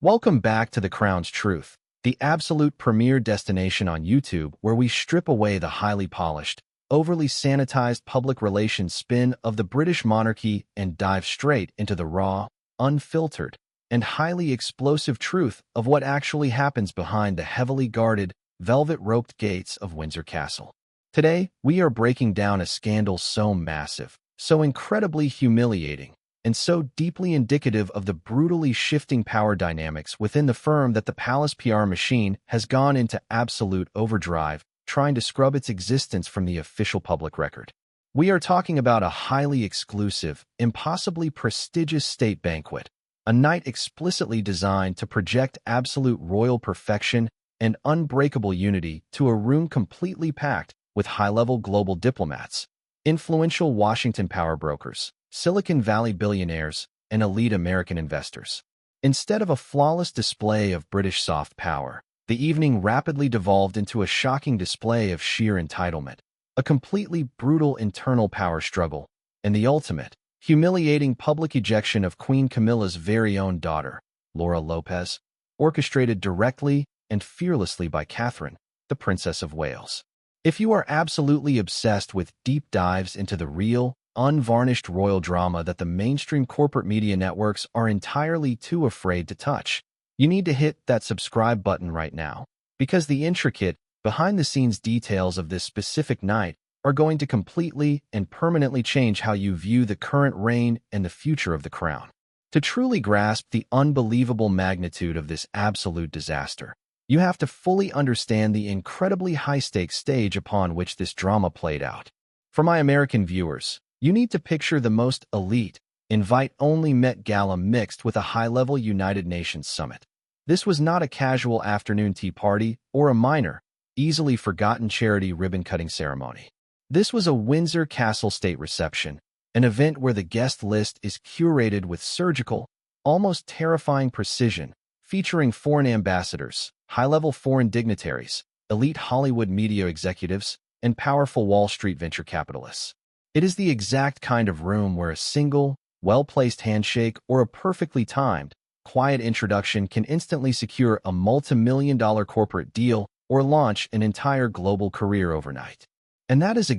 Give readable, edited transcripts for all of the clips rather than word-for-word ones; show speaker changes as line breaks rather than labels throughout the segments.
Welcome back to The Crown's Truth, the absolute premier destination on YouTube where we strip away the highly polished, overly sanitized public relations spin of the British monarchy and dive straight into the raw, unfiltered, and highly explosive truth of what actually happens behind the heavily guarded, velvet-roped gates of Windsor Castle. Today, we are breaking down a scandal so massive, so incredibly humiliating, and so deeply indicative of the brutally shifting power dynamics within the firm that the palace PR machine has gone into absolute overdrive, trying to scrub its existence from the official public record. We are talking about a highly exclusive, impossibly prestigious state banquet, a night explicitly designed to project absolute royal perfection and unbreakable unity to a room completely packed with high-level global diplomats, influential Washington power brokers, Silicon Valley billionaires, and elite American investors. Instead of a flawless display of British soft power, the evening rapidly devolved into a shocking display of sheer entitlement, a completely brutal internal power struggle, and the ultimate, humiliating public ejection of Queen Camilla's very own daughter, Laura Lopes, orchestrated directly and fearlessly by Catherine, the Princess of Wales. If you are absolutely obsessed with deep dives into the real, unvarnished royal drama that the mainstream corporate media networks are entirely too afraid to touch, you need to hit that subscribe button right now, because the intricate, behind-the-scenes details of this specific night are going to completely and permanently change how you view the current reign and the future of the crown. To truly grasp the unbelievable magnitude of this absolute disaster, you have to fully understand the incredibly high-stakes stage upon which this drama played out. For my American viewers, you need to picture the most elite, invite-only Met Gala mixed with a high-level United Nations summit. This was not a casual afternoon tea party or a minor, easily forgotten charity ribbon-cutting ceremony. This was a Windsor Castle state reception, an event where the guest list is curated with surgical, almost terrifying precision, featuring foreign ambassadors, high-level foreign dignitaries, elite Hollywood media executives, and powerful Wall Street venture capitalists. It is the exact kind of room where a single, well-placed handshake or a perfectly timed, quiet introduction can instantly secure a multi-million-dollar corporate deal or launch an entire global career overnight. And that is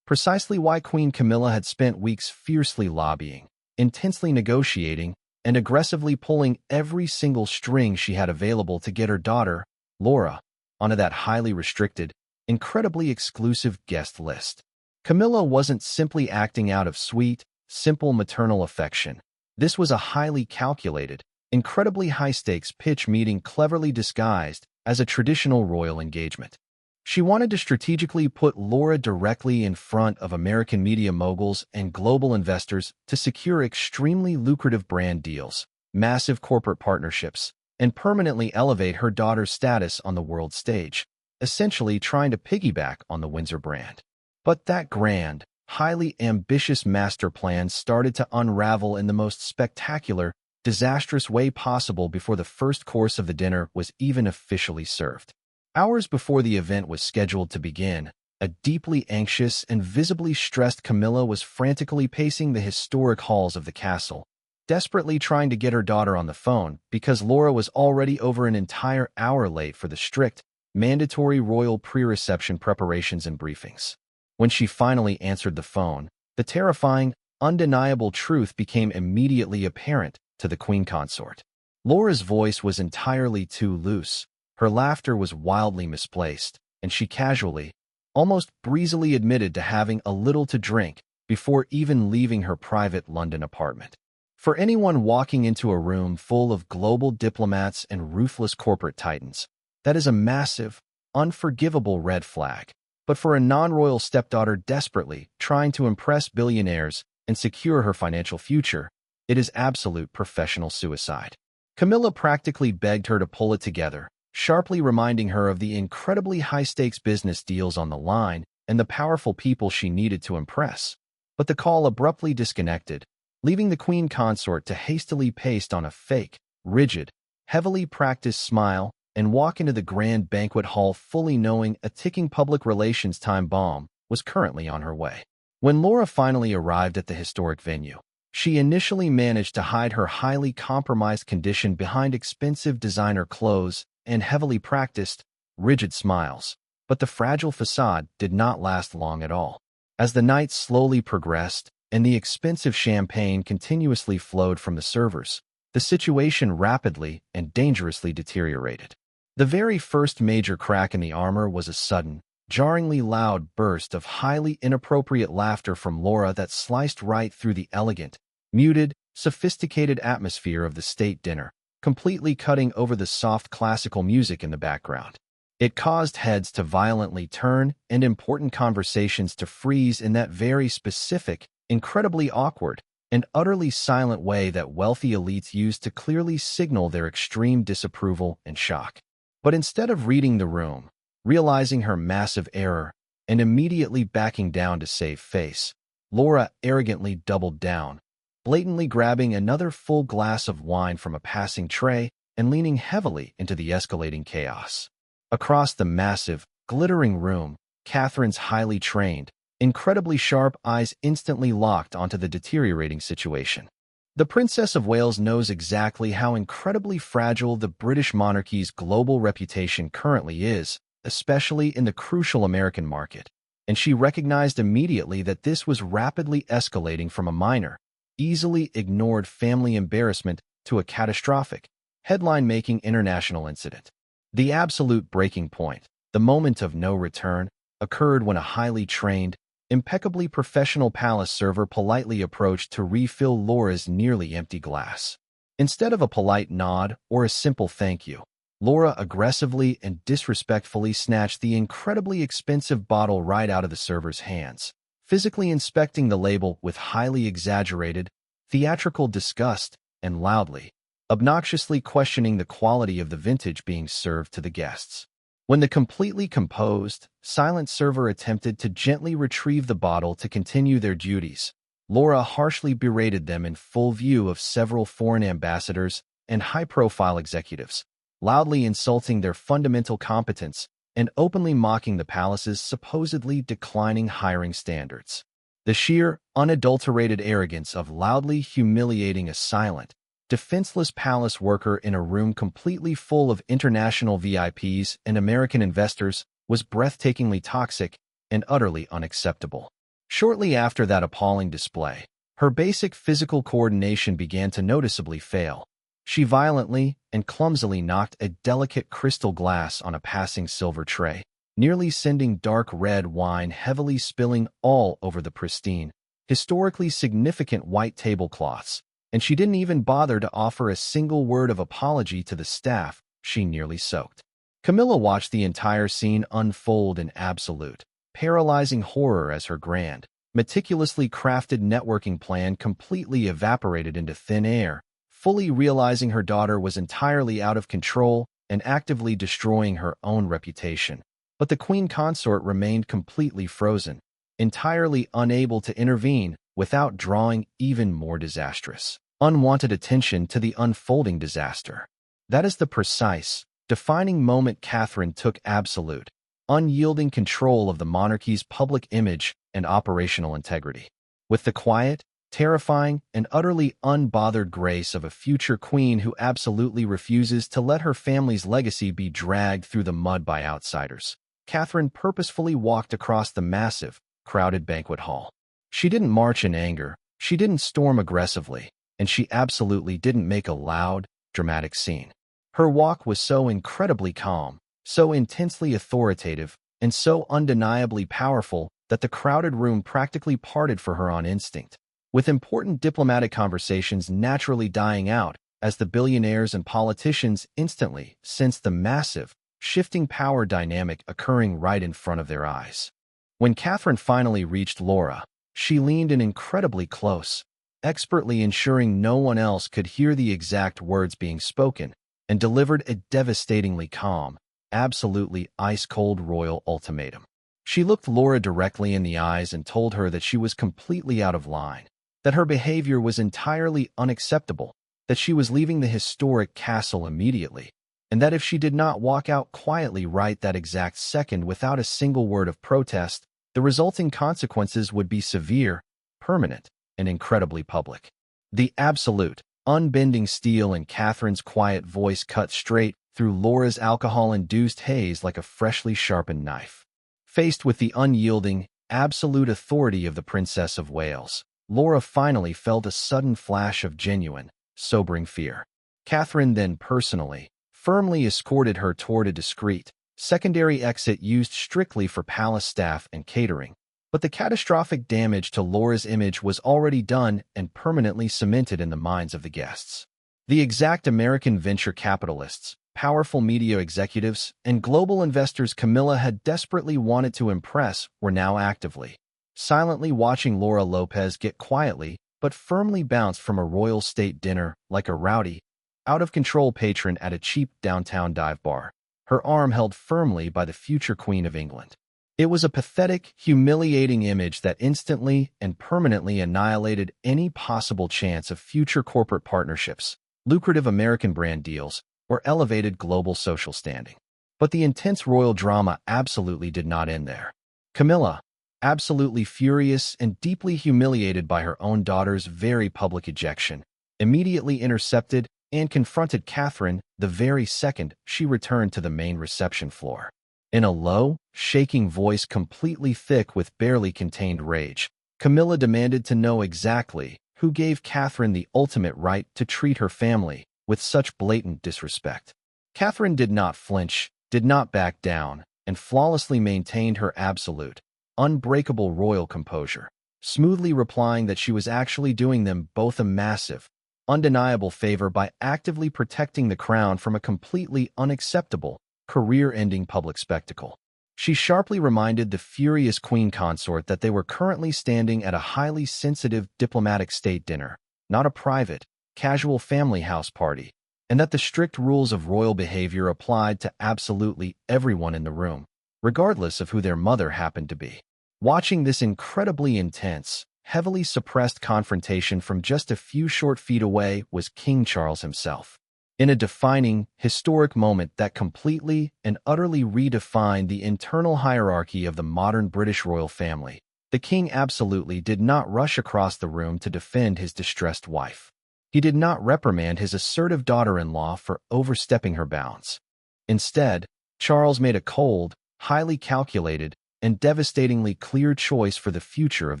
precisely why Queen Camilla had spent weeks fiercely lobbying, intensely negotiating, and aggressively pulling every single string she had available to get her daughter, Laura, onto that highly restricted, incredibly exclusive guest list. Camilla wasn't simply acting out of sweet, simple maternal affection. This was a highly calculated, incredibly high-stakes pitch meeting cleverly disguised as a traditional royal engagement. She wanted to strategically put Laura directly in front of American media moguls and global investors to secure extremely lucrative brand deals, massive corporate partnerships, and permanently elevate her daughter's status on the world stage, essentially trying to piggyback on the Windsor brand. But that grand, highly ambitious master plan started to unravel in the most spectacular, disastrous way possible before the first course of the dinner was even officially served. Hours before the event was scheduled to begin, a deeply anxious and visibly stressed Camilla was frantically pacing the historic halls of the castle, desperately trying to get her daughter on the phone because Laura was already over an entire hour late for the strict, mandatory royal pre-reception preparations and briefings. When she finally answered the phone, the terrifying, undeniable truth became immediately apparent to the Queen Consort. Laura's voice was entirely too loose, her laughter was wildly misplaced, and she casually, almost breezily admitted to having a little to drink before even leaving her private London apartment. For anyone walking into a room full of global diplomats and ruthless corporate titans, that is a massive, unforgivable red flag. But for a non-royal stepdaughter desperately trying to impress billionaires and secure her financial future, it is absolute professional suicide. Camilla practically begged her to pull it together, sharply reminding her of the incredibly high-stakes business deals on the line and the powerful people she needed to impress. But the call abruptly disconnected, leaving the Queen Consort to hastily paste on a fake, rigid, heavily practiced smile and walk into the grand banquet hall fully knowing a ticking public relations time bomb was currently on her way. When Laura finally arrived at the historic venue, She initially managed to hide her highly compromised condition behind expensive designer clothes and heavily practiced, rigid smiles. But the fragile facade did not last long at all. As the night slowly progressed and the expensive champagne continuously flowed from the servers, the situation rapidly and dangerously deteriorated. The very first major crack in the armor was a sudden, jarringly loud burst of highly inappropriate laughter from Laura that sliced right through the elegant, muted, sophisticated atmosphere of the state dinner, completely cutting over the soft classical music in the background. It caused heads to violently turn and important conversations to freeze in that very specific, incredibly awkward, and utterly silent way that wealthy elites use to clearly signal their extreme disapproval and shock. But instead of reading the room, realizing her massive error, and immediately backing down to save face, Laura arrogantly doubled down, blatantly grabbing another full glass of wine from a passing tray and leaning heavily into the escalating chaos. Across the massive, glittering room, Catherine's highly trained, incredibly sharp eyes instantly locked onto the deteriorating situation. The Princess of Wales knows exactly how incredibly fragile the British monarchy's global reputation currently is, especially in the crucial American market, and she recognized immediately that this was rapidly escalating from a minor, easily ignored family embarrassment to a catastrophic, headline-making international incident. The absolute breaking point, the moment of no return, occurred when a highly trained, impeccably professional palace server politely approached to refill Laura's nearly empty glass. Instead of a polite nod or a simple thank you, Laura aggressively and disrespectfully snatched the incredibly expensive bottle right out of the server's hands, physically inspecting the label with highly exaggerated, theatrical disgust and loudly, obnoxiously questioning the quality of the vintage being served to the guests. When the completely composed, silent server attempted to gently retrieve the bottle to continue their duties, Laura harshly berated them in full view of several foreign ambassadors and high-profile executives, loudly insulting their fundamental competence and openly mocking the palace's supposedly declining hiring standards. The sheer, unadulterated arrogance of loudly humiliating a silent, defenseless palace worker in a room completely full of international VIPs and American investors was breathtakingly toxic and utterly unacceptable. Shortly after that appalling display, her basic physical coordination began to noticeably fail. She violently and clumsily knocked a delicate crystal glass on a passing silver tray, nearly sending dark red wine heavily spilling all over the pristine, historically significant white tablecloths, and she didn't even bother to offer a single word of apology to the staff she nearly soaked. Camilla watched the entire scene unfold in absolute, paralyzing horror as her grand, meticulously crafted networking plan completely evaporated into thin air, fully realizing her daughter was entirely out of control and actively destroying her own reputation. But the Queen Consort remained completely frozen, entirely unable to intervene without drawing even more disastrous, unwanted attention to the unfolding disaster. That is the precise, defining moment Catherine took absolute, unyielding control of the monarchy's public image and operational integrity. With the quiet, terrifying, and utterly unbothered grace of a future queen who absolutely refuses to let her family's legacy be dragged through the mud by outsiders, Catherine purposefully walked across the massive, crowded banquet hall. She didn't march in anger, she didn't storm aggressively, and she absolutely didn't make a loud, dramatic scene. Her walk was so incredibly calm, so intensely authoritative, and so undeniably powerful that the crowded room practically parted for her on instinct, with important diplomatic conversations naturally dying out as the billionaires and politicians instantly sensed the massive, shifting power dynamic occurring right in front of their eyes. When Catherine finally reached Laura, she leaned in incredibly close, expertly ensuring no one else could hear the exact words being spoken, and delivered a devastatingly calm, absolutely ice-cold royal ultimatum. She looked Laura directly in the eyes and told her that she was completely out of line, that her behavior was entirely unacceptable, that she was leaving the historic castle immediately, and that if she did not walk out quietly right that exact second without a single word of protest, the resulting consequences would be severe, permanent, and incredibly public. The absolute, unbending steel in Catherine's quiet voice cut straight through Laura's alcohol-induced haze like a freshly sharpened knife. Faced with the unyielding, absolute authority of the Princess of Wales, Laura finally felt a sudden flash of genuine, sobering fear. Catherine then personally, firmly escorted her toward a discreet, secondary exit used strictly for palace staff and catering. But the catastrophic damage to Laura's image was already done and permanently cemented in the minds of the guests. The exact American venture capitalists, powerful media executives, and global investors Camilla had desperately wanted to impress were now actively, silently watching Laura Lopes get quietly but firmly bounced from a royal state dinner like a rowdy, out-of-control patron at a cheap downtown dive bar, her arm held firmly by the future Queen of England. It was a pathetic, humiliating image that instantly and permanently annihilated any possible chance of future corporate partnerships, lucrative American brand deals, or elevated global social standing. But the intense royal drama absolutely did not end there. Camilla, absolutely furious and deeply humiliated by her own daughter's very public ejection, immediately intercepted and confronted Catherine the very second she returned to the main reception floor. In a low, shaking voice completely thick with barely contained rage, Camilla demanded to know exactly who gave Catherine the ultimate right to treat her family with such blatant disrespect. Catherine did not flinch, did not back down, and flawlessly maintained her absolute, unbreakable royal composure, smoothly replying that she was actually doing them both a massive, undeniable favor by actively protecting the crown from a completely unacceptable, career-ending public spectacle. She sharply reminded the furious Queen Consort that they were currently standing at a highly sensitive diplomatic state dinner, not a private, casual family house party, and that the strict rules of royal behavior applied to absolutely everyone in the room, regardless of who their mother happened to be. Watching this incredibly intense, heavily suppressed confrontation from just a few short feet away was King Charles himself. In a defining, historic moment that completely and utterly redefined the internal hierarchy of the modern British royal family, the king absolutely did not rush across the room to defend his distressed wife. He did not reprimand his assertive daughter-in-law for overstepping her bounds. Instead, Charles made a cold, highly calculated, and devastatingly clear choice for the future of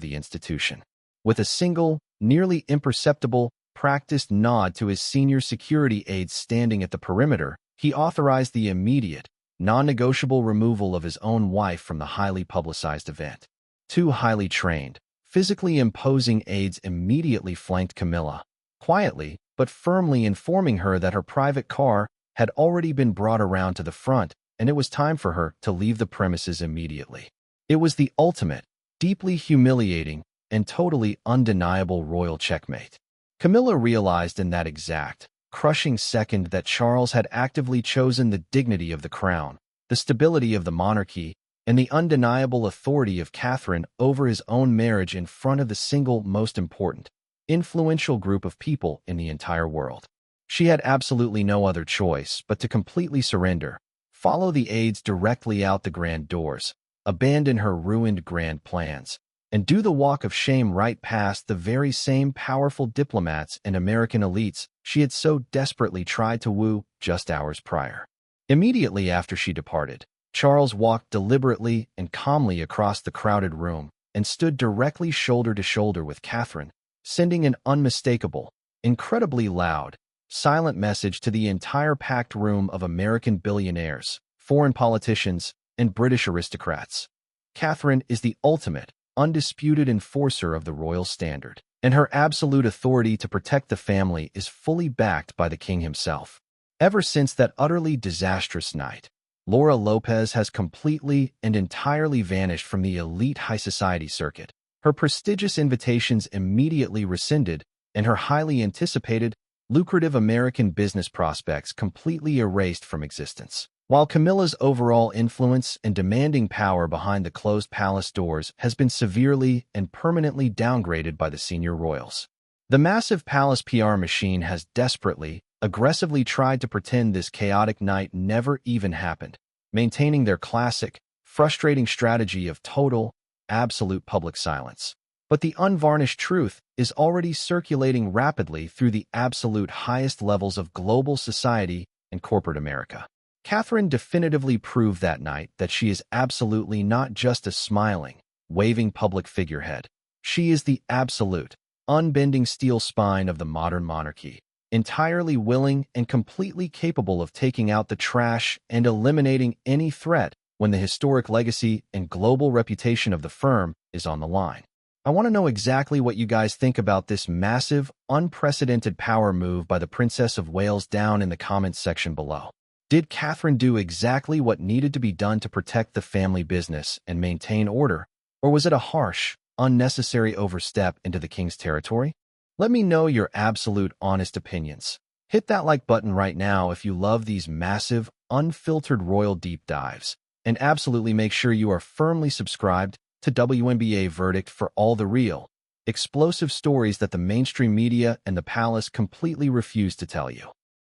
the institution. With a single, nearly imperceptible, practiced nod to his senior security aides standing at the perimeter, he authorized the immediate, non-negotiable removal of his own wife from the highly publicized event. Two highly trained, physically imposing aides immediately flanked Camilla, quietly but firmly informing her that her private car had already been brought around to the front and it was time for her to leave the premises immediately. It was the ultimate, deeply humiliating, and totally undeniable royal checkmate. Camilla realized in that exact, crushing second that Charles had actively chosen the dignity of the crown, the stability of the monarchy, and the undeniable authority of Catherine over his own marriage in front of the single most important, influential group of people in the entire world. She had absolutely no other choice but to completely surrender, follow the aides directly out the grand doors, abandon her ruined grand plans, and do the walk of shame right past the very same powerful diplomats and American elites she had so desperately tried to woo just hours prior. Immediately after she departed, Charles walked deliberately and calmly across the crowded room and stood directly shoulder to shoulder with Catherine, sending an unmistakable, incredibly loud, silent message to the entire packed room of American billionaires, foreign politicians, and British aristocrats. Catherine is the ultimate, undisputed enforcer of the royal standard, and her absolute authority to protect the family is fully backed by the king himself. Ever since that utterly disastrous night, Laura Lopes has completely and entirely vanished from the elite high society circuit, her prestigious invitations immediately rescinded, and her highly anticipated, lucrative American business prospects completely erased from existence. While Camilla's overall influence and demanding power behind the closed palace doors has been severely and permanently downgraded by the senior royals. The massive palace PR machine has desperately, aggressively tried to pretend this chaotic night never even happened, maintaining their classic, frustrating strategy of total, absolute public silence. But the unvarnished truth is already circulating rapidly through the absolute highest levels of global society and corporate America. Catherine definitively proved that night that she is absolutely not just a smiling, waving public figurehead. She is the absolute, unbending steel spine of the modern monarchy, entirely willing and completely capable of taking out the trash and eliminating any threat when the historic legacy and global reputation of the firm is on the line. I want to know exactly what you guys think about this massive, unprecedented power move by the Princess of Wales down in the comments section below. Did Catherine do exactly what needed to be done to protect the family business and maintain order, or was it a harsh, unnecessary overstep into the king's territory? Let me know your absolute honest opinions. Hit that like button right now if you love these massive, unfiltered royal deep dives, and absolutely make sure you are firmly subscribed to WNBA Verdict for all the real, explosive stories that the mainstream media and the palace completely refuse to tell you.